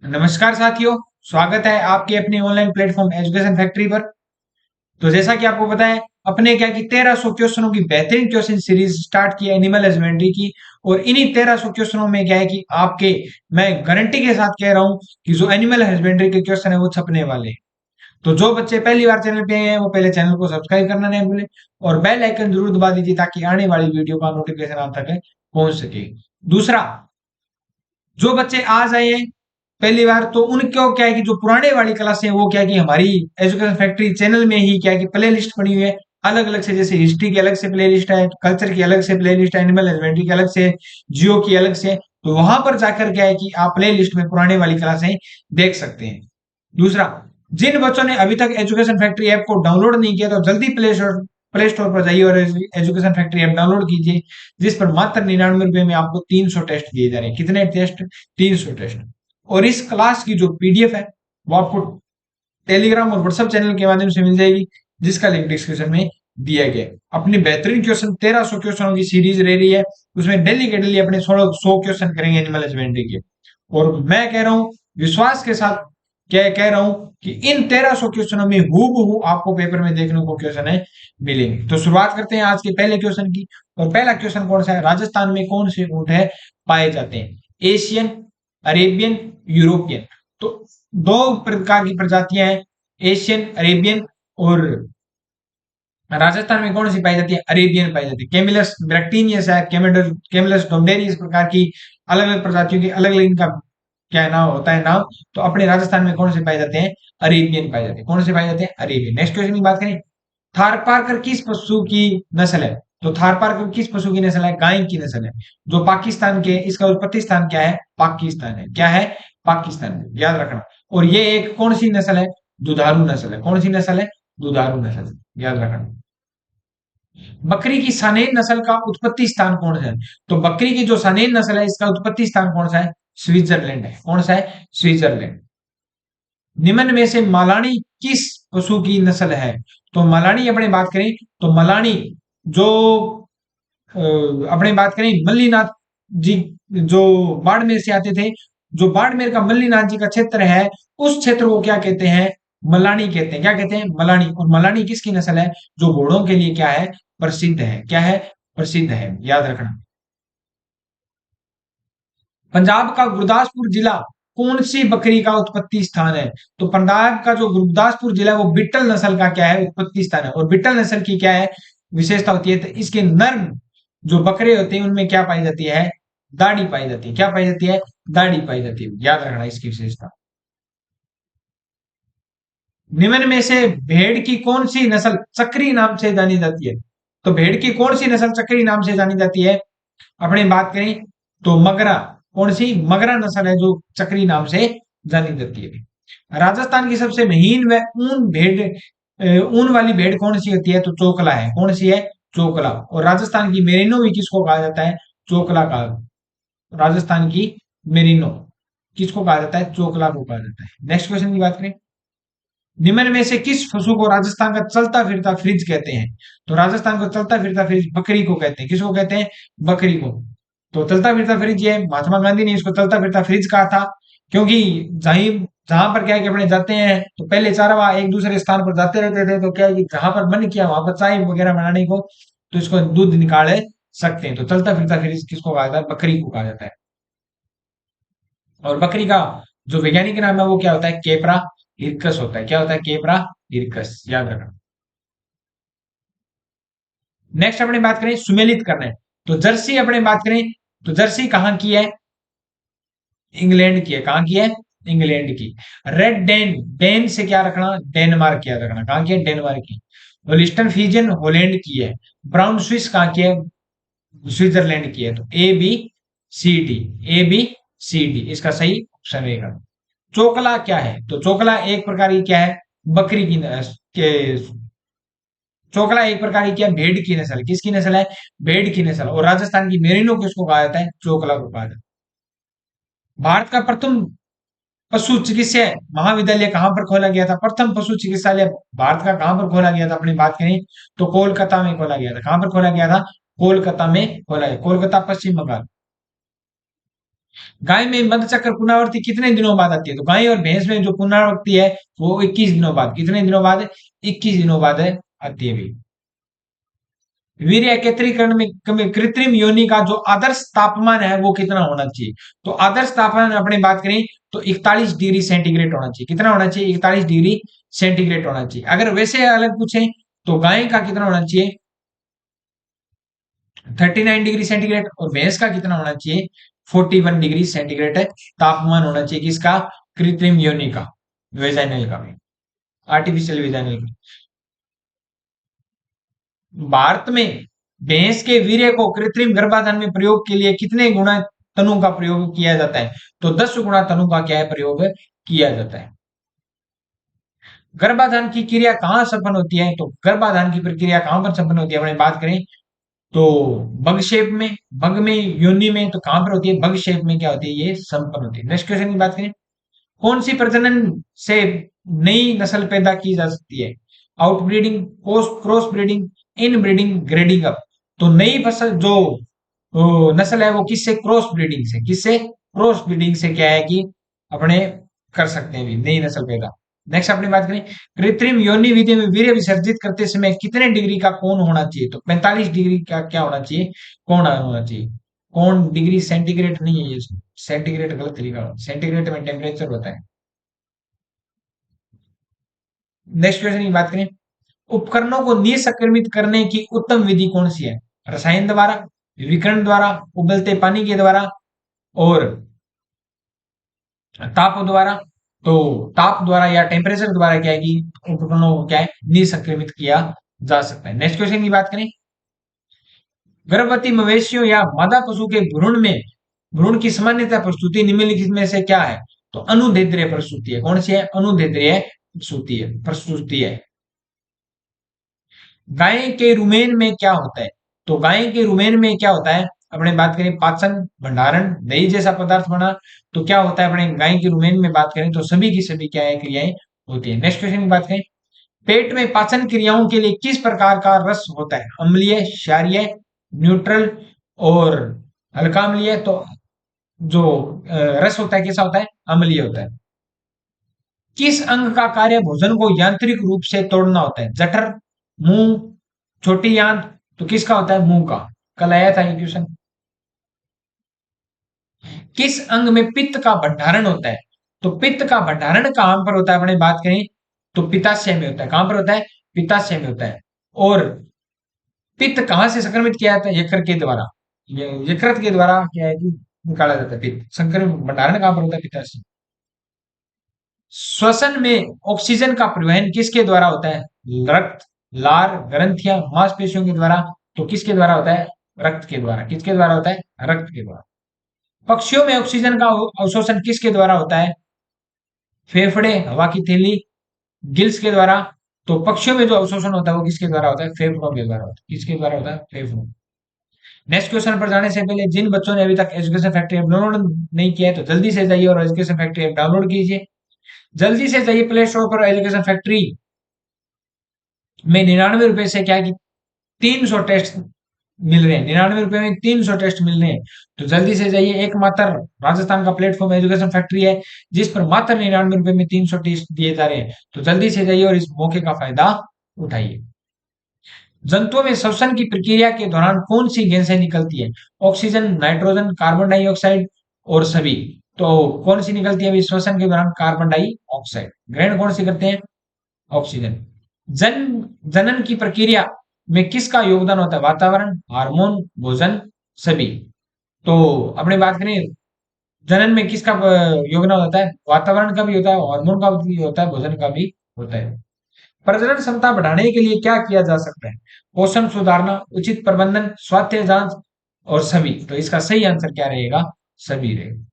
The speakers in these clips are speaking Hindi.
नमस्कार साथियों। स्वागत है आपके अपने ऑनलाइन प्लेटफॉर्म एजुकेशन फैक्ट्री पर। तो जैसा कि आपको पता है, अपने क्या कि 1300 क्वेश्चनों की बेहतरीन क्वेश्चन सीरीज स्टार्ट की है एनिमल हस्बेंड्री की। और इन्हीं 1300 क्वेश्चनों में क्या है कि आपके मैं गारंटी के साथ कह रहा हूं कि जो एनिमल हस्बेंड्री के क्वेश्चन है वो छपने वाले हैं। तो जो बच्चे पहली बार चैनल पे आए हैं वो पहले चैनल को सब्सक्राइब करना नहीं भूले और बेल आइकन जरूर दबा दीजिए ताकि आने वाली वीडियो का नोटिफिकेशन आप तक पहुंच सके। दूसरा, जो बच्चे आज आए हैं पहली बार, तो उनको क्या है कि जो पुराने वाली क्लास है वो क्या है कि हमारी एजुकेशन फैक्ट्री चैनल में ही क्या है कि प्ले लिस्ट बनी हुई है अलग अलग से। जैसे हिस्ट्री की अलग से प्ले लिस्ट है, कल्चर की अलग से प्ले लिस्ट है, एनिमल हस्बेंड्री की अलग से, जियो की अलग से। तो वहां पर जाकर क्या है कि आप प्ले लिस्ट में पुराने वाली क्लासें देख सकते हैं। दूसरा, जिन बच्चों ने अभी तक एजुकेशन फैक्ट्री ऐप को डाउनलोड नहीं किया तो जल्दी प्ले स्टोर पर जाइए और एजुकेशन फैक्ट्री ऐप डाउनलोड कीजिए, जिस पर मात्र 99 रुपए में आपको 300 टेस्ट दिए जा रहे हैं। कितने टेस्ट? 300 टेस्ट। और इस क्लास की जो पीडीएफ है वो आपको टेलीग्राम और व्हाट्सएप चैनल के माध्यम से मिल जाएगी, जिसका लिंक डिस्क्रिप्शन में दिया गया है। अपनी बेहतरीन क्वेश्चन 1300 क्वेश्चनों की सीरीज रह रही है, उसमें डेली के डेली अपने 100 क्वेश्चन करेंगे एनिमल हस्बेंड्री के। और मैं कह रहा हूं विश्वास के साथ, क्या कह रहा हूं कि इन 1300 क्वेश्चनों में हूबहू आपको पेपर में देखने को क्वेश्चन है मिलेंगे। तो शुरुआत करते हैं आज के पहले क्वेश्चन की। और पहला क्वेश्चन कौन सा है? राजस्थान में कौन से ऊंट है पाए जाते हैं? Asian, Arabian, European. तो दो प्रकार की प्रजातियां हैं, एशियन, अरेबियन। और राजस्थान में कौन सी पाई जाती है? अरेबियन पाई जाती है। कैमिलस ब्रैक्टीनियस है, कैमिलस डोमडेरी, इस प्रकार की अलग अलग प्रजातियों के अलग अलग इनका क्या नाम होता है नाम। तो अपने राजस्थान में कौन से पाए जाते हैं? अरेबियन पाए जाते हैं। कौन से पाए जाते हैं? अरेबियन। नेक्स्ट क्वेश्चन की बात करें, थारपारकर किस पशु की नस्ल है? तो थारपारकर किस पशु की नस्ल है? गाय की नस्ल है, जो पाकिस्तान के, इसका उत्पत्ति स्थान क्या है? पाकिस्तान है। क्या है? पाकिस्तान है, याद रखना। और ये एक कौन सी नस्ल है? दुधारू नस्ल है। कौन सी नस्ल है? दुधारू नस्ल, याद रखना। बकरी की सानेन नस्ल का उत्पत्ति स्थान कौन सा है? तो बकरी की जो सानेन नस्ल है इसका उत्पत्ति स्थान कौन सा है? स्विट्जरलैंड है। कौन सा है? स्विट्जरलैंड। निम्न में से मलानी किस पशु की नस्ल है? तो मलानी अपने बात करें तो मलानी जो अ, अपने बात करें मल्लीनाथ जी, जो बाड़मेर से आते थे, जो बाड़मेर का मल्लीनाथ जी का क्षेत्र है, उस क्षेत्र को क्या कहते हैं? मलानी कहते हैं। क्या कहते हैं? मलानी। और मलानी किसकी नस्ल है? जो घोड़ों के लिए क्या है? प्रसिद्ध है। क्या है? प्रसिद्ध है, याद रखना। पंजाब का गुरदासपुर जिला कौन सी बकरी का उत्पत्ति स्थान है? तो पंजाब का जो गुरदासपुर जिला है वो बिट्टल नस्ल का क्या है? उत्पत्ति स्थान है। और बिट्टल नस्ल की क्या है? विशेषता होती है, तो इसके नर जो बकरे होते हैं उनमें क्या पाई जाती है? दाढ़ी पाई जाती है। क्या पाई जाती है? दाढ़ी पाई जाती है, याद रखना इसकी विशेषता। निम्न में से भेड़ की कौन सी नस्ल चक्री नाम से जानी जाती है? तो भेड़ की कौन सी नस्ल चक्री नाम से जानी जाती है? अपने बात करें तो मगरा। कौन सी? मगरा नस्ल है जो चक्री नाम से जानी जाती है। राजस्थान की सबसे महीन व ऊन वाली भेड़ कौन सी होती है? तो चोकला है। कौन सी है? चोकला। और राजस्थान की मेरिनो भी किसको कहा जाता है? चोकला का। राजस्थान की मेरिनो किसको कहा जाता है? चोकला को कहा जाता है। नेक्स्ट क्वेश्चन की बात करें, निम्न में से किस पशु को राजस्थान का चलता फिरता फ्रिज कहते हैं? तो राजस्थान को चलता फिरता फ्रिज बकरी को कहते हैं। किसको कहते हैं? बकरी को। तो चलता फिरता फ्रिज, ये महात्मा गांधी ने इसको चलता फिरता फ्रिज कहा था, क्योंकि जहीं जहां पर क्या है कि अपने जाते हैं तो पहले चारवा एक दूसरे स्थान पर जाते रहते थे, तो क्या है कि जहां पर मन किया वहां पर चाय वगैरह बनाने को, तो इसको दूध निकाल सकते हैं। तो चलता फिरता फ्रिज किसको कहा जाता है? बकरी को कहा जाता है। और बकरी का जो वैज्ञानिक नाम है वो क्या होता है? केपरा हिरकस होता है। क्या होता है? केपरा हिरकस, याद रखना। नेक्स्ट अपने बात करें सुमेलित करना है, तो जर्सी अपने बात करें तो जर्सी कहाँ की है? इंग्लैंड की है। कहाँ की है? इंग्लैंड की। रेड डेन, डेन से क्या रखना? डेनमार्क, याद रखना। कहाँ की है? डेनमार्क की। होलिस्टन फ्रीजियन हॉलैंड की है। ब्राउन स्विस कहाँ की है? स्विट्जरलैंड की है। तो A B C D, A B C D इसका सही ऑप्शन रहेगा। चोकला क्या है? तो चोकला एक प्रकार की क्या है? बकरी की के चोकला एक प्रकार की क्या है? भेड़ की नस्ल। किसकी नस्ल है? भेड़ की नस्ल। और राजस्थान की मेरिनो किसको कहा जाता है? चोकला को कहा जाता है। भारत का प्रथम पशु चिकित्सा महाविद्यालय कहां पर खोला गया था? प्रथम पशु चिकित्सालय भारत का कहां पर खोला गया था? अपनी बात करें तो कोलकाता में खोला गया था। कहां पर खोला गया था? कोलकाता में खोला गया। कोलकाता, पश्चिम बंगाल। गाय में मधुचक्र पुनरावृत्ति कितने दिनों बाद आती है? तो गाय और भैंस में जो पुनरावृत्ति है वो 21 दिनों बाद, कितने दिनों बाद? 21 दिनों बाद आती है भी। वीर्य एकत्रीकरण में कृत्रिम योनि का जो आदर्श तापमान है वो कितना होना चाहिए? तो आदर्श तापमान अपने बात करें तो 41 डिग्री सेंटीग्रेड होना चाहिए। कितना होना चाहिए? 41 डिग्री सेंटीग्रेड होना चाहिए। अगर वैसे अलग पूछे तो गाय का कितना होना चाहिए? 39 डिग्री सेंटीग्रेड। और भैंस का कितना होना चाहिए? 41 डिग्री सेंटीग्रेड तापमान होना चाहिए। किसका? कृत्रिम योनि का, वेजाइनल का भी, आर्टिफिशियल वेजाइनल का। भारत में भैंस के वीर्य को कृत्रिम गर्भाधान में प्रयोग के लिए कितने गुणा तनु का प्रयोग किया जाता है? तो 10 गुणा तनु का क्या है? प्रयोग किया जाता है। गर्भाधान की क्रिया कहाँ संपन्न होती है? तो गर्भाधान की प्रक्रिया कहां पर संपन्न होती है? अपने बात करें तो बग शेप में, बग में, योनि में, तो कहां पर होती है? बग शेप में क्या होती है? ये संपन्न होती है। नेक्स्ट क्वेश्चन की बात करें, कौन सी प्रजनन से नई नस्ल पैदा की जा सकती है? आउटब्रीडिंग, क्रॉस ब्रीडिंग, इन ब्रीडिंग, ग्रेडिंग अप। तो नई फसल जो नस्ल है वो किससे? क्रॉस ब्रीडिंग से। किससे? क्रॉस ब्रीडिंग से क्या है कि अपने कर सकते हैं भी नई नस्ल पैदा। नेक्स्ट अपनी बात करें, कृत्रिम योनि विधि में वीर्य विसर्जित करते समय कितने डिग्री का कोण होना चाहिए? तो 45 डिग्री का क्या होना चाहिए? कोण होना चाहिए। कोण डिग्री सेंटीग्रेड नहीं है ये, सेंटीग्रेड गलत तरीका, सेंटीग्रेड में टेम्परेचर होता है। नेक्स्ट क्वेश्चन की बात करें, उपकरणों को निसंक्रमित करने की उत्तम विधि कौन सी है? रसायन द्वारा, विकिरण द्वारा, उबलते पानी के द्वारा, और ताप द्वारा। तो ताप द्वारा या टेम्परेचर द्वारा क्या है कि उपकरणों को क्या है? निसंक्रमित किया जा सकता है। नेक्स्ट क्वेश्चन की बात करें, गर्भवती मवेशियों या मादा पशु के भ्रूण में, भ्रूण की सामान्यतः प्रस्तुति निम्नलिखित में से क्या है? तो अनुदैर्ध्य प्रस्तुति है। कौन सी है? अनुदैर्ध्य प्रस्तुति है। गाय के रुमेन में क्या होता है? तो गाय के रुमेन में क्या होता है? अपने बात करें पाचन, भंडारण, दही जैसा पदार्थ बना, तो क्या होता है? अपने गाय के रुमेन में बात करें तो सभी की सभी क्या है? क्रियाएं होती है। नेक्स्ट क्वेश्चन की बात करें, पेट में पाचन क्रियाओं के लिए किस प्रकार का रस होता है? अम्लीय, क्षारीय, न्यूट्रल, और हल्का अम्लीय। तो जो रस होता है कैसा होता है? अम्लीय होता है। किस अंग का कार्य भोजन को यांत्रिक रूप से तोड़ना होता है? जठर, मुंह, छोटी आंत। तो किसका होता है? मुंह का। कल आया था ये क्वेश्चन। किस अंग में पित्त का भंडारण होता है? तो पित्त का भंडारण कहां पर होता है? अपने बात करें तो पित्ताशय में होता है। कहां पर होता है? पित्ताशय में होता है। और पित्त कहां से संक्रमित किया जाता है? यकृत के द्वारा। यकृत के द्वारा क्या है कि निकाला जाता है पित्त। संक्रमित भंडारण कहां पर होता है? पित्ताशय। श्वसन में ऑक्सीजन का परिवहन किसके द्वारा होता है? रक्त, लार, ग्रंथियां, मांसपेशियों के द्वारा। तो किसके द्वारा होता है? रक्त के द्वारा। किसके द्वारा होता है? रक्त के द्वारा। पक्षियों में ऑक्सीजन का अवशोषण किसके द्वारा होता है? फेफड़े, हवा की थैली, गिल्स के द्वारा। तो पक्षियों में जो अवशोषण होता है वो किसके द्वारा होता है? फेफड़ों के द्वारा होता है। किसके द्वारा होता है? फेफड़ों। नेक्स्ट क्वेश्चन पर जाने से पहले जिन बच्चों ने अभी तक एजुकेशन फैक्ट्री ऐप डाउनलोड नहीं किया है तो जल्दी से जाइए और एजुकेशन फैक्ट्री ऐप डाउनलोड कीजिए। जल्दी से जाइए प्ले स्टोर पर, एजुकेशन फैक्ट्री में 99 रुपए से क्या है कि 300 टेस्ट मिल रहे हैं। 99 रुपए में 300 टेस्ट मिल रहे हैं। तो जल्दी से जाइए, एकमात्र राजस्थान का प्लेटफॉर्म एजुकेशन फैक्ट्री है जिस पर मात्र 99 रुपए में 300 टेस्ट दिए जा रहे हैं। तो जल्दी से जाइए और इस मौके का फायदा उठाइए। जंतुओं में श्वसन की प्रक्रिया के दौरान कौन सी गैसें निकलती है? ऑक्सीजन, नाइट्रोजन, कार्बन डाइऑक्साइड, और सभी। तो कौन सी निकलती है अभी श्वसन के दौरान? Carbon dioxide. ग्रहण कौन सी करते हैं? ऑक्सीजन। जन जनन की प्रक्रिया में किसका योगदान होता है? वातावरण, हार्मोन, भोजन, सभी। तो अपने बात करें जनन में किसका योगदान होता है? वातावरण का भी होता है, हार्मोन का भी होता है, भोजन का भी होता है। प्रजनन क्षमता बढ़ाने के लिए क्या किया जा सकता है? पोषण सुधारना, उचित प्रबंधन, स्वास्थ्य जांच, और सभी। तो इसका सही आंसर क्या रहेगा? सभी रहेगा।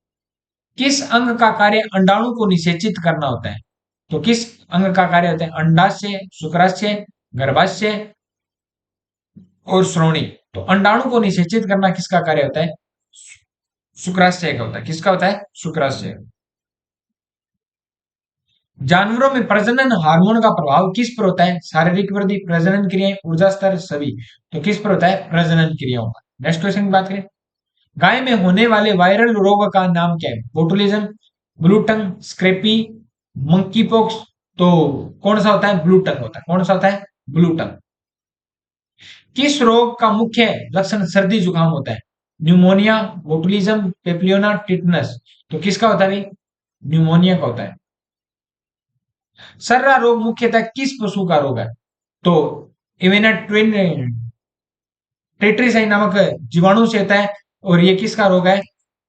किस अंग का कार्य अंडाणु को निषेचित करना होता है? तो किस अंग का कार्य होता है? अंडाशय, शुक्राशय, गर्भाशय, और श्रोणि। तो अंडाणु को निषेचित करना किसका कार्य होता है? शुक्राशय का होता है। किसका होता है? शुक्राशय। जानवरों में प्रजनन हार्मोन का प्रभाव किस पर होता है? शारीरिक वृद्धि, प्रजनन क्रियाएं, ऊर्जा स्तर, सभी। तो किस पर होता है? प्रजनन क्रियाओं पर। नेक्स्ट क्वेश्चन की बात करें, गाय में होने वाले वायरल रोग का नाम क्या है? Botulism, blue tongue, scrapie, monkey pox. तो कौन सा होता है? ब्लू टंग होता है। कौन सा होता है? Blue tongue. किस रोग का मुख्य लक्षण सर्दी जुकाम होता है? न्यूमोनिया, बोटुलिज्म, पेप्लियोना, टिटनस। तो किसका होता है भाई? न्यूमोनिया का होता है। सर्रा रोग मुख्यतः किस पशु का रोग है? तो इवेना ट्विन टेट्रिसाई नामक जीवाणु से होता है। और ये किसका रोग है?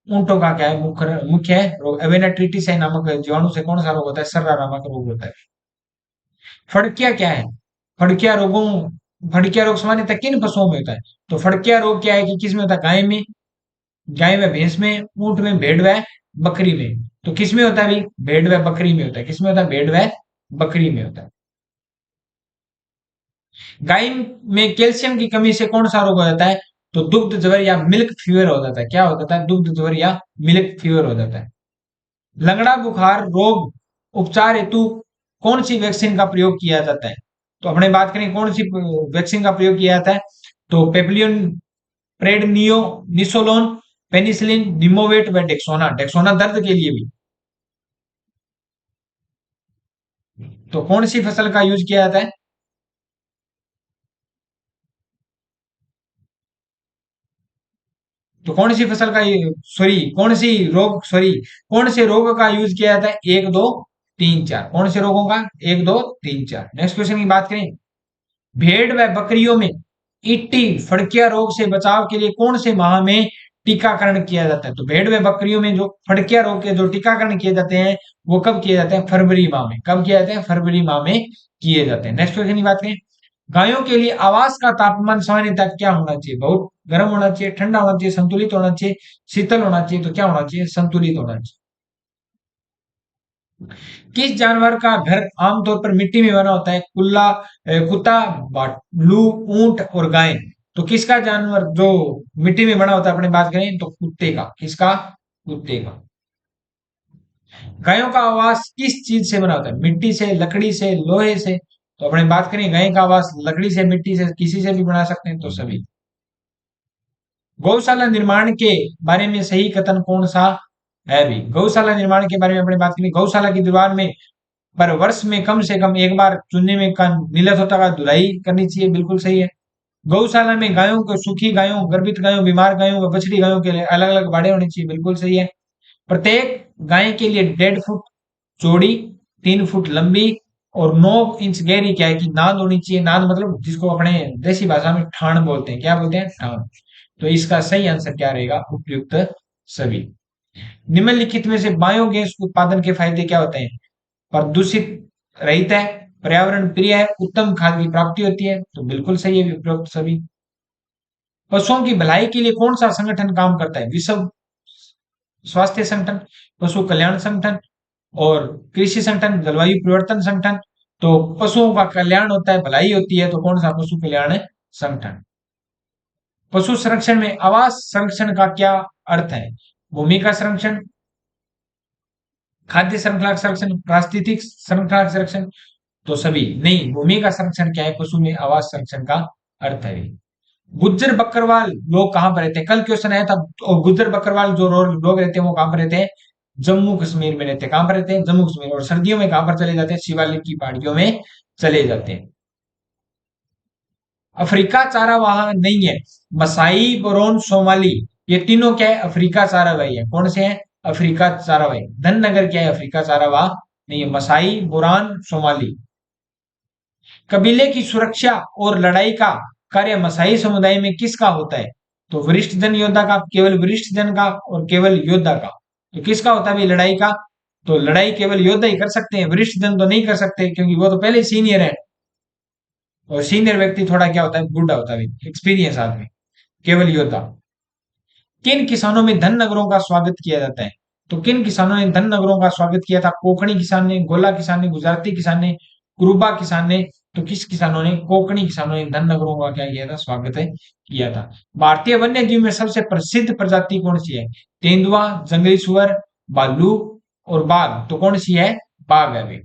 ऊंटों का क्या है? मुख्य मुख्य है रोग। एवेना ट्रिटिसाई नामक जीवाणु से कौन सा रोग होता है? सर्रा नामक रोग होता है। फड़किया क्या है? फड़किया रोगों फड़किया रोग सामान्यतः किन पशुओं में होता है? तो फड़किया रोग क्या है कि किस में होता है? गाय में, भैंस में, ऊंट में, भेड़ व बकरी में। तो किस में होता है भाई? भेड़ व बकरी में होता है। किस में होता है? भेड़ व बकरी में होता है। गाय में कैल्शियम की कमी से कौन सा रोग हो जाता है? तो दुग्ध ज्वर या मिल्क फीवर हो जाता है। क्या हो जाता है? दुग्ध ज्वर या मिल्क फीवर हो जाता है। लंगड़ा बुखार रोग उपचार हेतु कौन सी वैक्सीन का प्रयोग किया जाता है? तो अपने बात करें कौन सी वैक्सीन का प्रयोग किया जाता है? तो पेप्लियन, प्रेडनियो, निसोलोन, पेनिसिलिन, निमोवेट व डेक्सोना। डेक्सोना दर्द के लिए भी। तो कौन सी फसल का यूज किया जाता है? तो कौन सी फसल का, सॉरी कौन सी रोग, सॉरी कौन से रोग का यूज किया जाता है? एक दो तीन चार। कौन से रोगों का? एक दो तीन चार। नेक्स्ट क्वेश्चन की बात करें, भेड़ व बकरियों में इट्टी फड़किया रोग से बचाव के लिए कौन से माह में टीकाकरण किया जाता है? तो भेड़ व बकरियों में जो फड़किया रोग के जो टीकाकरण किए जाते हैं वो कब किए जाते हैं? फरवरी माह में। कब किए जाते हैं? फरवरी माह में किए जाते हैं। नेक्स्ट क्वेश्चन की बात करें, गायों के लिए आवास का तापमान सामान्यतः क्या होना चाहिए? बहुत गर्म होना चाहिए, ठंडा होना चाहिए, संतुलित होना चाहिए, शीतल होना चाहिए। तो क्या होना चाहिए? संतुलित होना चाहिए। किस जानवर का घर आमतौर पर मिट्टी में बना होता है? कुत्ता, भालू, ऊंट और गाय। तो किसका जानवर जो मिट्टी में बना होता है? अपने बात करें तो कुत्ते का। किसका? कुत्ते का। गायों का आवास किस चीज से बना होता है? मिट्टी से, लकड़ी से, लोहे से। तो अपने बात करें गाय का आवास लकड़ी से, मिट्टी से, किसी से भी बना सकते हैं। तो सभी। गौशाला निर्माण के बारे में सही कथन कौन सा है भी? गौशाला निर्माण के बारे में अपने बात करें, गौशाला की दीवार में पर वर्ष में कम से कम एक बार चूने में का नीलत होता का धुलाई करनी चाहिए। बिल्कुल सही है। गौशाला में गायों को, सूखी गायों, गर्भित गायों, बीमार गायों व बछड़ी गायों के लिए अलग अलग बाड़े होने चाहिए। बिल्कुल सही है। प्रत्येक गाय के लिए 1.5 फुट चौड़ी, 3 फुट लंबी और 9 इंच गहरी क्या है कि नाद होनी चाहिए। नाद मतलब जिसको अपने देसी भाषा में ठाण बोलते हैं। क्या बोलते हैं? ठाण। तो इसका सही आंसर क्या रहेगा? उपयुक्त सभी। निम्नलिखित में से बायोगैस उत्पादन के फायदे क्या होते हैं? प्रदूषित रहित है, पर्यावरण प्रिय है, उत्तम खाद की प्राप्ति होती है। तो बिल्कुल सही है उपरोक्त सभी। पशुओं की भलाई के लिए कौन सा संगठन काम करता है? विश्व स्वास्थ्य संगठन, पशु कल्याण संगठन और कृषि संगठन, जलवायु परिवर्तन संगठन। तो पशुओं का कल्याण होता है, भलाई होती है। तो कौन सा? पशु कल्याण संगठन। पशु संरक्षण में आवास संरक्षण का क्या अर्थ है? भूमि का संरक्षण, खाद्य श्रृंखला का संरक्षण, पारिस्थितिक श्रृंखला का संरक्षण। तो सभी नहीं। भूमि का संरक्षण क्या है? पशु में आवास संरक्षण का अर्थ है। गुज्जर बकरवाल लोग कहां पर रहते हैं? कल क्वेश्चन आया था। और गुज्जर बकरवाल जो लोग रहते हैं वो कहां पर रहते हैं? जम्मू कश्मीर में रहते हैं। कहां पर रहते हैं? जम्मू कश्मीर। और सर्दियों में कहां पर चले जाते हैं? शिवालिक की पहाड़ियों में चले जाते हैं। अफ्रीका चारावाह नहीं है। मसाई, बोरोन, सोमाली, ये तीनों क्या है? अफ्रीका चारावाही है। कौन से हैं? अफ्रीका चारावाही। धननगर क्या है? अफ्रीका चारावाह नहीं है। Maasai, Boran, Somali. कबीले की सुरक्षा और लड़ाई का कार्य मसाई समुदाय में किसका होता है? तो वरिष्ठ जन योद्धा का, केवल वरिष्ठ जन का और केवल योद्धा का। तो किसका होता है भाई लड़ाई का? तो लड़ाई केवल योद्धा ही कर सकते हैं, वरिष्ठ जन तो नहीं कर सकते क्योंकि वो तो पहले सीनियर है। और सीनियर व्यक्ति थोड़ा क्या होता है? बूढ़ा होता है, एक्सपीरियंस आदमी। केवल योद्धा। किन किसानों में धन नगरों का स्वागत किया जाता है? तो किन किसानों ने धन नगरों का स्वागत किया था? कोकणी किसान ने, गोला किसान ने, गुजराती किसान ने, कुरुबा किसान ने। तो किस किसानों ने? कोकणी किसानों ने धन नगरों का क्या किया था? स्वागत है किया था। भारतीय वन्य जीव में सबसे प्रसिद्ध प्रजाति कौन सी है? तेंदुआ, जंगली सुअर, भालू और बाघ। तो कौन सी है? बाघ है भाई।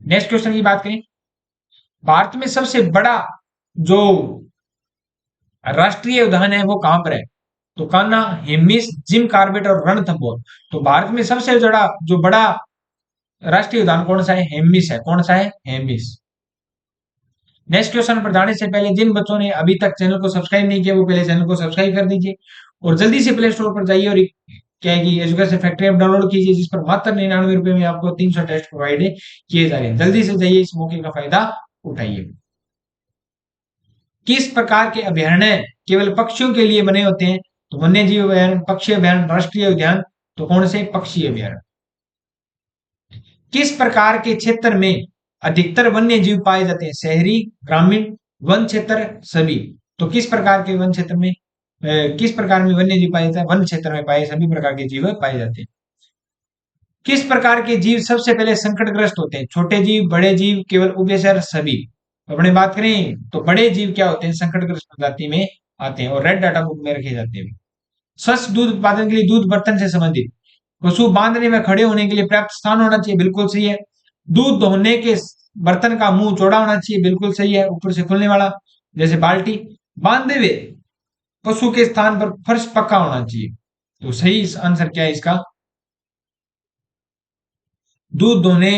नेक्स्ट क्वेश्चन की बात करें, भारत में सबसे बड़ा जो राष्ट्रीय उद्यान है वो कहां पर है? तो कान्हा, हेमिस, जिम कार्बेट और रणथंभौर। तो भारत में सबसे बड़ा जो बड़ा राष्ट्रीय उद्यान कौन सा है? हेमिस है। कौन सा है? हेमिस। नेक्स्ट क्वेश्चन पर जाने से पहले जिन बच्चों ने अभी तक चैनल को सब्सक्राइब नहीं किया वो पहले चैनल को सब्सक्राइब कर दीजिए और जल्दी से प्ले स्टोर पर जाइए और क्या है कि एजुकेशन फैक्ट्री ऐप डाउनलोड कीजिए, जिस पर मात्र 99 रुपए में आपको 300 टेस्ट प्रोवाइड किए जा रहे हैं। जल्दी से जाइए, इस मौके का फायदा उठाइए। किस प्रकार के अभ्यारण्य केवल पक्षियों के लिए बने होते हैं? तो वन्य जीव अभ्यारण्य, पक्षी अभ्यारण्य, राष्ट्रीय उद्यान। तो कौन से? पक्षी अभ्यारण्य। किस प्रकार के क्षेत्र में अधिकतर वन्य जीव पाए जाते हैं? शहरी, ग्रामीण, वन क्षेत्र, सभी। तो किस प्रकार के वन क्षेत्र में किस प्रकार में वन्य जीव पाए जाते हैं? वन क्षेत्र में पाए सभी प्रकार के जीव पाए जाते हैं। किस प्रकार के जीव सबसे पहले संकटग्रस्त होते हैं? छोटे जीव, बड़े जीव, केवल उभयचर, सभी। अपने बात करें तो बड़े जीव क्या होते हैं? संकटग्रस्त प्रजाति में आते हैं और रेड डाटा बुक में रखे जाते हैं। स्वस्थ दूध उत्पादन के लिए दूध बर्तन से संबंधित, पशु बांधने में खड़े होने के लिए पर्याप्त स्थान होना चाहिए, बिल्कुल सही है। दूध दोहने के बर्तन का मुंह चौड़ा होना चाहिए, बिल्कुल सही है, ऊपर से खुलने वाला, जैसे बाल्टी। बांधे हुए पशु के स्थान पर फर्श पक्का होना चाहिए। तो सही आंसर क्या है इसका? दूध धोने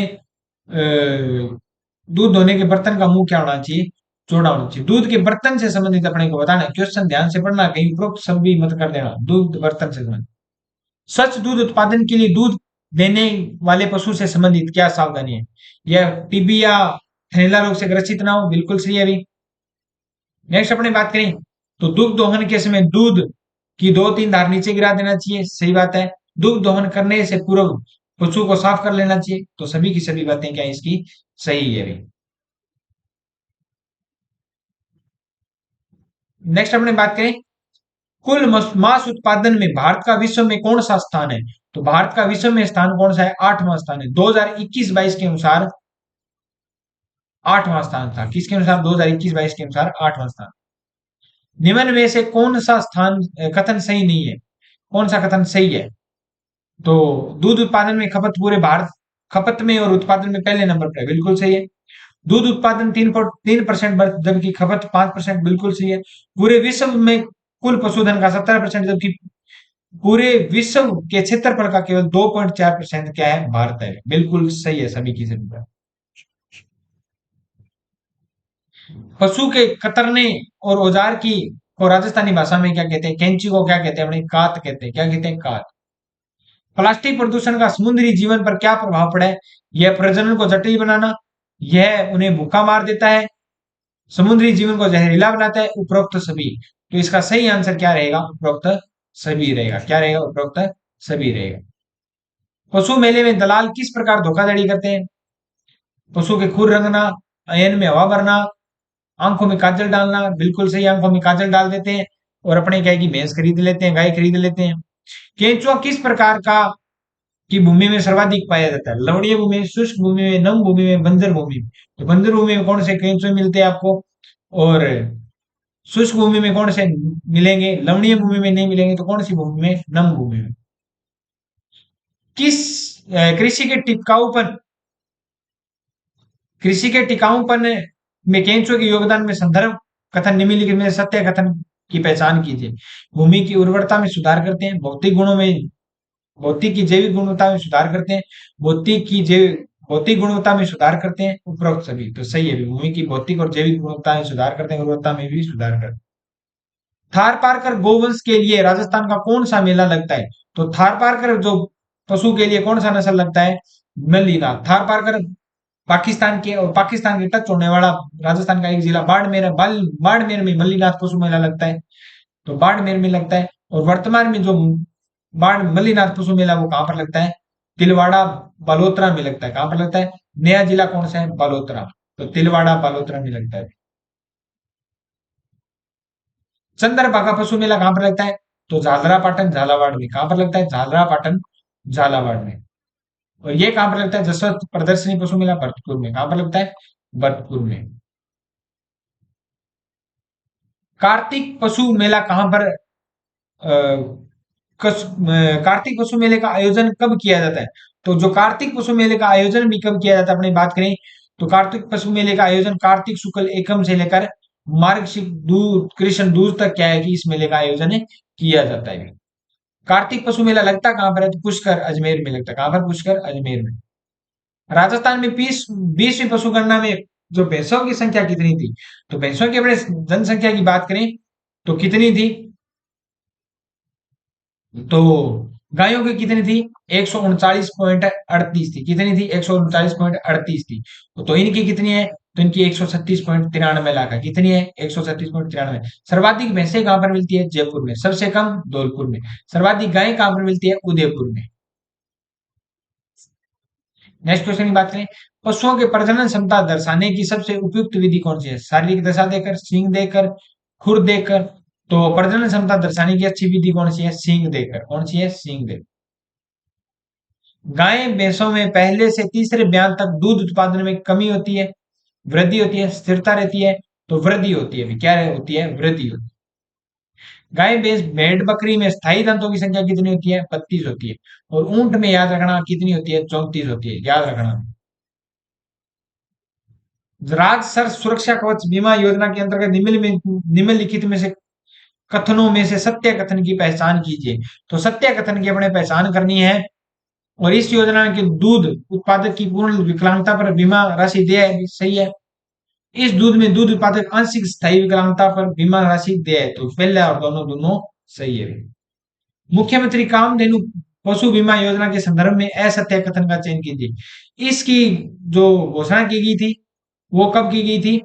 दूध धोने के बर्तन का मुंह क्या होना चाहिए? चौड़ा होना चाहिए। दूध के बर्तन से संबंधित अपने को बताना, क्वेश्चन ध्यान से पढ़ना, कहीं उपरोक्त सब भी मत कर देना। दूध बर्तन से संबंधित। स्वच्छ दूध उत्पादन के लिए दूध देने वाले पशु से संबंधित क्या सावधानी है? यह टीबी या थैलेला रोग से ग्रसित ना हो, बिल्कुल सही है। अभी नेक्स्ट अपने बात करें तो दुग्ध दोहन के समय दूध की 2-3 धार नीचे गिरा देना चाहिए, सही बात है। दुग्ध दोहन करने से पूर्व पशु को साफ कर लेना चाहिए। तो सभी की सभी बातें क्या है इसकी सही है। अभी नेक्स्ट अपने बात करें कुल मांस उत्पादन में भारत का विश्व में कौन सा स्थान है? तो भारत का विश्व में स्थान कौन सा है? 8वां स्थान है। 2021-22 के अनुसार 8वां स्थान था। किसके अनुसार? 2021-22 के अनुसार 8वां स्थान। निम्न में से कौन सा स्थान कथन सही नहीं है? कौन सा कथन सही है? तो दूध उत्पादन में खपत पूरे भारत, खपत में और उत्पादन में पहले नंबर पर है, बिल्कुल सही है। दूध उत्पादन 3% जबकि खपत 5%, बिल्कुल सही है। पूरे विश्व में कुल पशुधन का 17%, जबकि पूरे विश्व के क्षेत्रफल का केवल 2.4% क्या है? भारत है, बिल्कुल सही है सभी की सभी बात। पशु के कतरने और औजार की को राजस्थानी भाषा में क्या कहते हैं? कैंची को क्या कहते हैं? अपने कात कहते हैं। क्या कहते हैं? कात। प्लास्टिक प्रदूषण का समुद्री जीवन पर क्या प्रभाव पड़ा है? यह प्रजनन को जटिल बनाना, यह उन्हें भूखा मार देता है, समुद्री जीवन को जहरीला बनाता है, उपरोक्त सभी। तो इसका सही आंसर क्या रहेगा? उपरोक्त सभी रहेगा। क्या रहेगा? उपरोक्त सभी रहेगा। पशु मेले में दलाल किस प्रकार धोखाधड़ी करते हैं? पशु के खुर रंगना, अयन में हवा भरना, आंखों में काजल डालना, बिल्कुल सही, आंखों में काजल डाल देते हैं और अपने क्या है कि भैंस खरीद लेते हैं, गाय खरीद लेते हैं। केंचुआ किस प्रकार का की भूमि में सर्वाधिक पाया जाता है? लवणीय भूमि, शुष्क भूमि में, नम भूमि में, बंजर भूमि में। तो बंजर भूमि में कौन से केंचुए मिलते हैं आपको? और शुष्क भूमि में कौन से मिलेंगे? लवणीय भूमि में नहीं मिलेंगे। तो कौन सी भूमि में? नम भूमि में। किस कृषि के टिकाऊपन कृषि के टिकाऊपन में केंचुए के योगदान में संदर्भ कथन निम्नलिखित में सत्य कथन की पहचान कीजिए। भूमि की उर्वरता में सुधार करते हैं, भौतिक की जैविक गुणवत्ता में सुधार करते हैं, भौतिक गुणवत्ता में सुधार करते हैं, उपरोक्त सभी। तो सही है, भूमि की भौतिक और जैविक गुणवत्ता में सुधार करते हैं, गुणवत्ता में भी सुधार करते हैं। थार पारकर गोवंश के लिए राजस्थान का कौन सा मेला लगता है? तो थार पारकर जो पशु के लिए कौन सा नस्ल लगता है? मल्लीनाथ। थार पारकर पाकिस्तान के टच होने वाला राजस्थान का एक जिला बाड़मेर है। बाड़मेर में मल्लीनाथ पशु मेला लगता है। तो बाड़मेर में लगता है। और वर्तमान में जो बाढ़ मल्लीनाथ पशु मेला वो कहां पर लगता है? तिलवाड़ा बालोतरा में लगता है। कहां पर लगता है? नया जिला कौन सा है? बालोतरा। तो तिलवाड़ा बालोतरा में लगता है। चंद्रभागा पशु मेला कहां पर लगता है? तो झालरा पाटन झालावाड़ में। कहां पर लगता है? झालरा पाटन झालावाड़ में। और ये कहां पर लगता है? जसवंत प्रदर्शनी पशु मेला भरतपुर में। कहां पर लगता है? भरतपुर में। कार्तिक पशु मेला कहां पर कार्तिक पशु मेले का आयोजन कब किया जाता है? तो जो कार्तिक पशु मेले का आयोजन भी कब किया जाता है अपनी बात करें तो कार्तिक पशु मेले का आयोजन कार्तिक शुक्ल एकम से लेकर मार्गशीर्ष दूध कृष्ण दूज तक क्या है कि इस मेले का आयोजन किया जाता है। कार्तिक पशु मेला लगता कहां पर है? तो पुष्कर अजमेर में लगता है। कहां पर? पुष्कर अजमेर में। राजस्थान में 20वीं पशु गणना में जो भैंसों की संख्या कितनी थी? तो भैंसों की अपने जनसंख्या की बात करें तो कितनी थी? तो गायों की कितनी थी? 139.38 थी। कितनी थी? 139.38 थी। तो इनकी कितनी है? तो इनकी 136.93 लाख है। कितनी है? 136.93। सर्वाधिक भैंसें कहां पर मिलती है? जयपुर में। सबसे कम धौलपुर में। सर्वाधिक गायें कहां पर मिलती है? उदयपुर में। नेक्स्ट क्वेश्चन की बात करें, पशुओं के प्रजनन क्षमता दर्शाने की सबसे उपयुक्त विधि कौन सी है? शारीरिक दशा देकर, सींग देकर, खुर देकर। तो प्रजनन क्षमता दर्शाने की अच्छी विधि कौन सी है? सींग देकर। कौन सी है? सींग देकर। गाय भैंसों में पहले से तीसरे ब्यान तक दूध उत्पादन में कमी होती है, वृद्धि होती है, स्थिरता रहती है? तो वृद्धि होती है। क्या होती है? वृद्धि होती है। गाय भैंस भेड़ बकरी में स्थायी दंतों की संख्या कितनी होती है? 32 होती है। और ऊंट में याद रखना कितनी होती है? 34 होती है। याद रखना। राजसर सुरक्षा कवच बीमा योजना के अंतर्गत निम्नलिखित में से कथनों में से सत्य कथन की पहचान कीजिए। तो सत्य कथन की अपने पहचान करनी है। और इस योजना के दूध उत्पादक की पूर्ण विकलांगता पर बीमा राशि दे है। सही है। इस दूध में दूध उत्पादक आंशिक स्थायी विकलांगता पर बीमा राशि दे है। तो पहला और दोनों दोनों सही है। मुख्यमंत्री कामधेनु पशु बीमा योजना के संदर्भ में असत्य कथन का चयन कीजिए। इसकी जो घोषणा की गई थी वो कब की गई थी?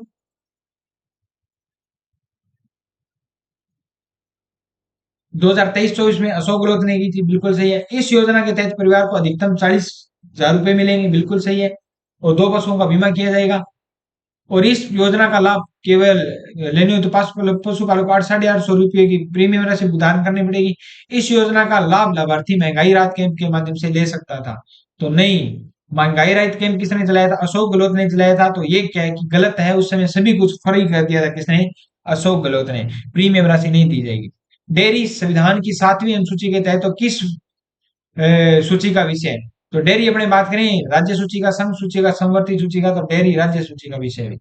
2023-24 में अशोक गहलोत ने की थी। बिल्कुल सही है। इस योजना के तहत परिवार को अधिकतम 40,000 रुपए मिलेंगे। बिल्कुल सही है। और 2 पशुओं का बीमा किया जाएगा। और इस योजना का लाभ केवल लेने हो तो पशुपालक को 8,850 रुपये की प्रीमियम राशि भुगतान करनी पड़ेगी। इस योजना का लाभ लाभार्थी महंगाई राहत कैंप के माध्यम से ले सकता था। तो नहीं, महंगाई राहत कैंप किसने चलाया था? अशोक गहलोत ने चलाया था। तो ये क्या है कि गलत है। उस समय सभी कुछ फ्री कर दिया था। किसने? अशोक गहलोत ने। प्रीमियम राशि नहीं दी जाएगी। डेयरी संविधान की 7वीं अनुसूची के तहत तो किस सूची का विषय है? तो डेयरी अपने बात करें राज्य सूची का, संघ सूची का, संवर्ती सूची का। तो डेयरी राज्य सूची का विषय है।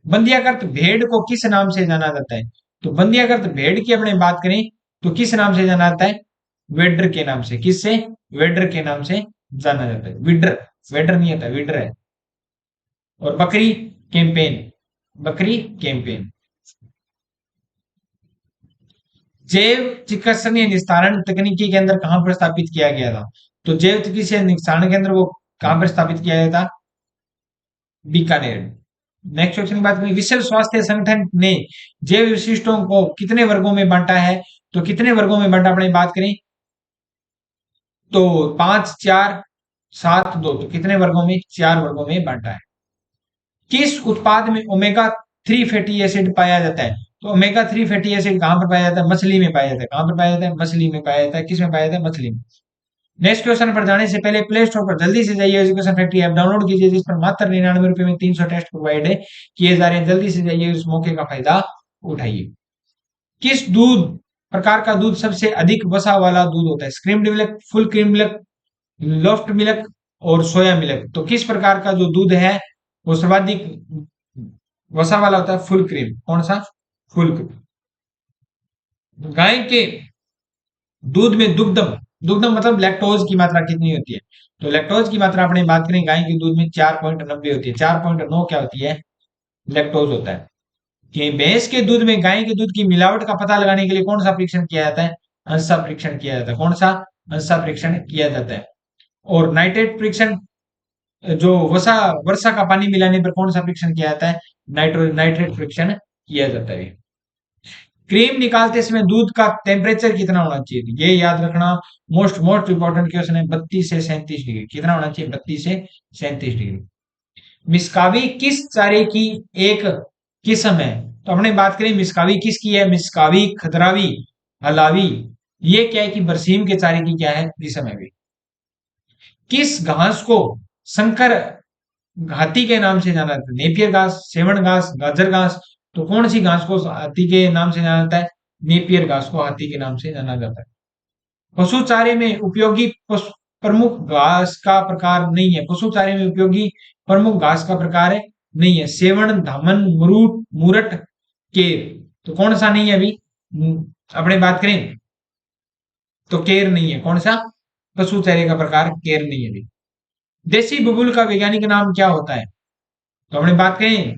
बंध्याकृत भेड़ को किस नाम से जाना जाता है? तो बंध्याकृत भेड़ की अपने बात करें तो किस नाम से जाना जाता है? वेडर के नाम से। किससे? वेडर के नाम से जाना जाता है। विडर, वेडर नहीं आता, विडर है। और बकरी कैंपेन, बकरी कैंपेन। जैव चिकित्सकीय निस्तारण तकनीकी के अंदर कहां पर स्थापित किया गया था? तो जैव चिकित्सीय निस्तारण के अंदर वो कहां पर स्थापित किया गया था? बीकानेर। नेक्स्ट क्वेश्चन की बात करें, विश्व स्वास्थ्य संगठन ने जैव विशिष्टों को कितने वर्गों में बांटा है? तो कितने वर्गों में बांटा अपने बात करें तो 5, 4, 7, 2। तो कितने वर्गों में? 4 वर्गों में बांटा है। किस उत्पाद में ओमेगा 3 फैटी एसिड पाया जाता है? तो ओमेगा 3 फैटी एसिड कहां पर पाया जाता है? मछली में पाया जाता है। कहां पर पाया जाता है? मछली में पाया जाता है। किस में पाया जाता है? मछली में। नेक्स्ट क्वेश्चन पर जाने से पहले प्ले स्टोर पर जल्दी से जाइए, एजुकेशन फैक्ट्री ऐप डाउनलोड कीजिए, जिस पर मात्र 99 रुपए में 300 टेस्ट प्रोवाइड है किए जा रहे हैं। जल्दी से जाइए, उस मौके का फायदा उठाइए। किस दूध प्रकार का दूध सबसे अधिक वसा वाला दूध होता है? Screamed milk, full cream milk, loft milk और सोया मिल्क। तो किस प्रकार का जो दूध है वो सर्वाधिक वसा वाला होता है? Full cream. कौन सा? Full cream. गाय के दूध में दुग्धम, दुग्धम मतलब लैक्टोज की मात्रा कितनी होती है? तो लैक्टोज की मात्रा अपने बात करें गाय के दूध में 4.90 होती है। 4.9 क्या होती है? लैक्टोज होता है। कि भैंस के दूध में गाय के दूध की मिलावट का पता लगाने के लिए कौन सा परीक्षण किया जाता है? अंसा परीक्षण किया जाता है। कौन सा? अंसा परीक्षण किया जाता है। और नाइट्रेट परीक्षण, जो वसा वर्षा का पानी मिलाने पर कौन सा परीक्षण किया जाता है? नाइट्रेट परीक्षण किया जाता है। क्रीम निकालते समय दूध का टेम्परेचर कितना होना चाहिए? ये याद रखना, मोस्ट मोस्ट इंपॉर्टेंट क्वेश्चन है। 32 से 37 डिग्री। कितना होना चाहिए? 32 से 37 डिग्री। मिसकावी किस चारे की एक किस्म है? तो हमने बात करें मिसकावी किसकी है? मिसकावी, खतरावी, हलावी। ये क्या है कि बरसीम के चारे की क्या है? किस्म है भी। किस घास को संकर हाथी के नाम से जाना जाता है? नेपियर घास, सेवण घास, गाजर घास। तो कौन सी घास को हाथी के नाम से जाना जाता है? नेपियर घास को हाथी के नाम से जाना जाता है। पशु चारे में उपयोगी प्रमुख घास का प्रकार नहीं है। पशु चारे में उपयोगी प्रमुख घास का प्रकार है नहीं है। सेवण, धामन, मरूट, मुरट, केर। तो कौन सा नहीं है अभी? अपने बात करें तो केर नहीं है। कौन सा पशु चेहरे का प्रकार केर नहीं है भी। देसी बुबुल का वैज्ञानिक नाम क्या होता है? तो अपने बात करें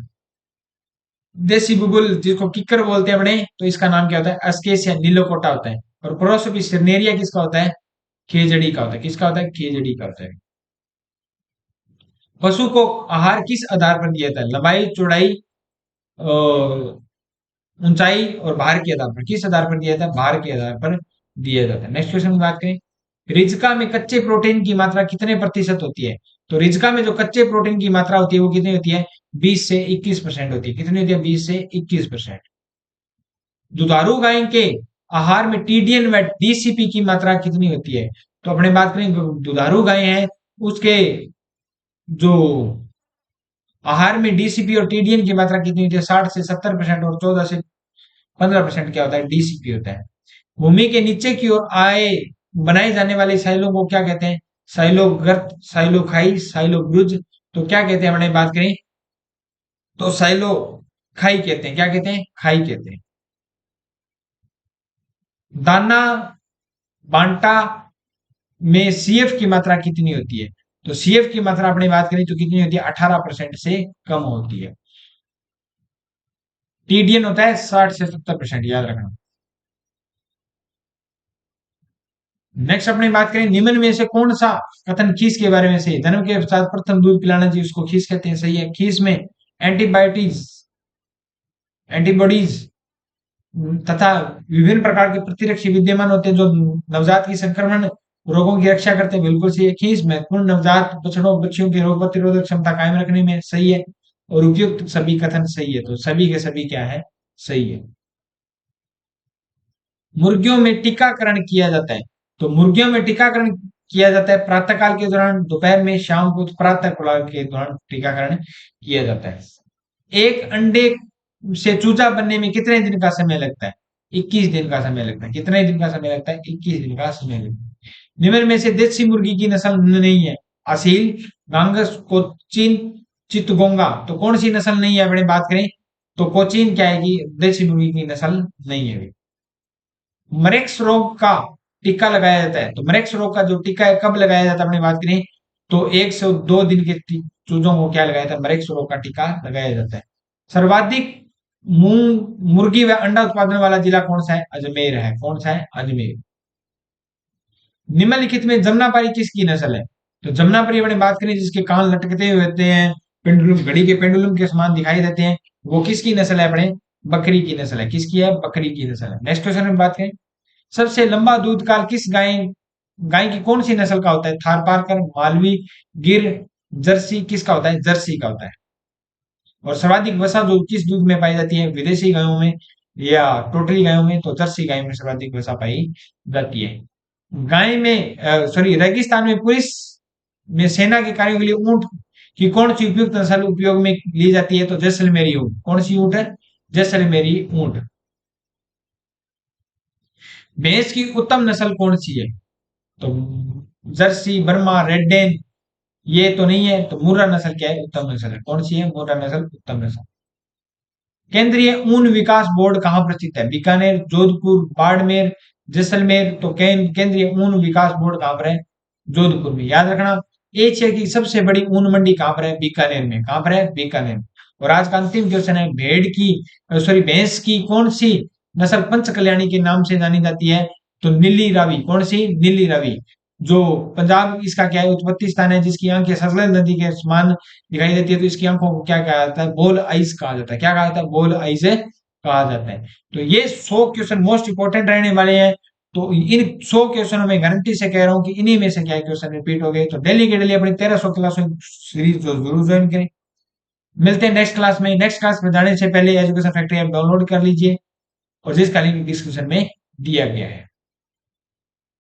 देसी बुबुल जिसको किक्कर बोलते हैं अपने, तो इसका नाम क्या होता है? अस्केसिया नीलोकोटा होता है। और प्रोसोपिस सिरनेरिया किसका होता है? खेजड़ी का होता है। किसका होता है? खेजड़ी का होता है। पशु को आहार किस आधार पर दिया जाता है? लंबाई, चौड़ाई, ऊंचाई और भार के आधार पर। किस आधार पर दिया जाता है? भार के आधार पर दिया जाता है। नेक्स्ट क्वेश्चन की बात करें, रिज्का में कच्चे प्रोटीन की मात्रा कितने प्रतिशत होती है? तो रिज्का में जो कच्चे प्रोटीन की मात्रा होती है वो कितनी होती है? 20 से 21% होती है। कितनी होती है? 20 से 21%। दुधारू गाय के आहार में टीडीएन व डीसीपी की मात्रा कितनी होती है? तो अपने बात करें दुधारू गाय है उसके जो आहार में डीसीपी और टीडीएन की मात्रा कितनी होती है? 60 से 70%। और 14 से 15% क्या होता है? डीसीपी होता है। भूमि के नीचे की ओर आए बनाए जाने वाले साइलों को क्या कहते हैं? साइलो गर्त, साइलो खाई, साइलो ब्रुज। तो क्या कहते हैं अपने बात करें तो साइलो खाई कहते हैं। क्या कहते हैं? खाई कहते हैं। दाना बांटा में सीएफ की मात्रा कितनी होती है? तो सीएफ की मात्रा अपनी बात करें तो कितनी होती है? 18% से कम होती है। टीडीएन होता है 60 से 70%, याद रखना। नेक्स्ट अपनी बात करें निम्न में से कौन सा कथन खीस के बारे में सही है? जन्म के पश्चात प्रथम दूध पिलाना चाहिए उसको खीस कहते हैं। सही है। खीस में एंटीबायोटिक्स, एंटीबॉडीज तथा विभिन्न प्रकार के प्रतिरक्षी विद्यमान होते हैं जो नवजात की संक्रमण रोगों की रक्षा करते हैं। बिल्कुल सही है। खीस महत्वपूर्ण नवजात बछड़ों बच्चियों की रोग प्रतिरोधक क्षमता कायम रखने में सही है। और उपयुक्त सभी कथन सही है। तो सभी के सभी क्या है? सही है। मुर्गियों में टीकाकरण किया जाता है। तो मुर्गियों में टीकाकरण किया जाता है प्रातःकाल के दौरान, दोपहर में, शाम को। प्रातः काल के दौरान टीकाकरण किया जाता है। एक अंडे से चूजा बनने में कितने दिन का समय लगता है? 21 दिन का समय लगता है। कितने दिन का समय लगता है? 21 दिन का समय लगता है। निम्न में से देसी मुर्गी की नस्ल नहीं है? असील, गांगस, कोचिन, चितगोंगा। तो कौन सी नस्ल नहीं है अपने बात करें तो कोचिन क्या है कि देसी मुर्गी की नस्ल नहीं है। मरेक्स रोग का टीका लगाया जाता है। तो मरेक्स रोग का जो टीका है कब लगाया जाता है अपनी बात करें तो 1 से 2 दिन के चूजों को क्या लगाया जाता है? मरेक्स रोग का टीका लगाया जाता है। सर्वाधिक मुर्गी व अंडा उत्पादन वाला जिला कौन सा है? अजमेर है। कौन सा है? अजमेर। निम्नलिखित में जमुनापारी किसकी नस्ल है? तो जमुनापारी अपनी बात करें जिसके कान लटकते हुए होते हैं, पेंडुलम, घड़ी के पेंडुलम के समान दिखाई देते हैं, वो किसकी नस्ल है? अपने बकरी की नस्ल है। किसकी है? बकरी की नस्ल है। नेक्स्ट क्वेश्चन में बात करें, सबसे लंबा दूध काल किस गाय गाय की कौन सी नस्ल का होता है? थारपारकर, मालवी, गिर, जर्सी। किसका होता है? जर्सी का होता है। और सर्वाधिक वसा जो किस दूध में पाई जाती है? विदेशी गायों में या टोटली गायों में? तो जर्सी गाय में सर्वाधिक वसा पाई जाती है। गाय में सॉरी रेगिस्तान में पुलिस में सेना के कार्यों के लिए ऊंट की कौन सी उपयुक्त नस्ल उपयोग में ली जाती है? तो जैसलमेरी ऊंट। कौन सी ऊंट है? जैसलमेरी ऊंट। भैंस की उत्तम नस्ल कौन सी है? तो जर्सी, बर्मा, रेड, ये तो नहीं है। तो मुर्रा नस्ल क्या है? उत्तम नस्ल है। कौन सी है? मुर्रा नस्ल उत्तम नस्ल। केंद्रीय ऊन विकास बोर्ड कहाँ पर स्थित है? बीकानेर, जोधपुर, बाड़मेर, जैसलमेर। तो केंद्रीय ऊन विकास बोर्ड कहाँ पर है? जोधपुर में। याद रखना। एशिया की सबसे बड़ी ऊन मंडी कहाँ पर है? बीकानेर में। कहाँ पर है? बीकानेर। और आज का अंतिम क्वेश्चन है, भेड़ की सॉरी भैंस की कौन सी नस्ल पंच कल्याणी के नाम से जानी जाती है? तो नीली रावी। कौन सी? नीली रावी। जो पंजाब इसका क्या है? उत्पत्ति स्थान है, जिसकी आंखें सतलज नदी के समान दिखाई देती है। तो इसकी आंखों को क्या कहा जाता है? बोल आइज कहा जाता है। क्या कहा जाता है? बोल आइज कहा जाता है। तो ये 100 क्वेश्चन मोस्ट इंपोर्टेंट रहने वाले हैं। तो इन 100 क्वेश्चनों में गारंटी से कह रहा हूं कि इन्हीं में से क्या क्वेश्चन रिपीट हो गए। तो डेली के डेली अपनी 1300 क्लासों सीरीज जो जरूर ज्वाइन करें। मिलते हैं नेक्स्ट क्लास में। नेक्स्ट क्लास में जाने से पहले एजुकेशन फैक्ट्री ऐप डाउनलोड कर लीजिए और जिसका लिंक डिस्क्रिप्शन में दिया गया है।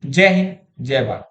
जय हिंद, जय भारत।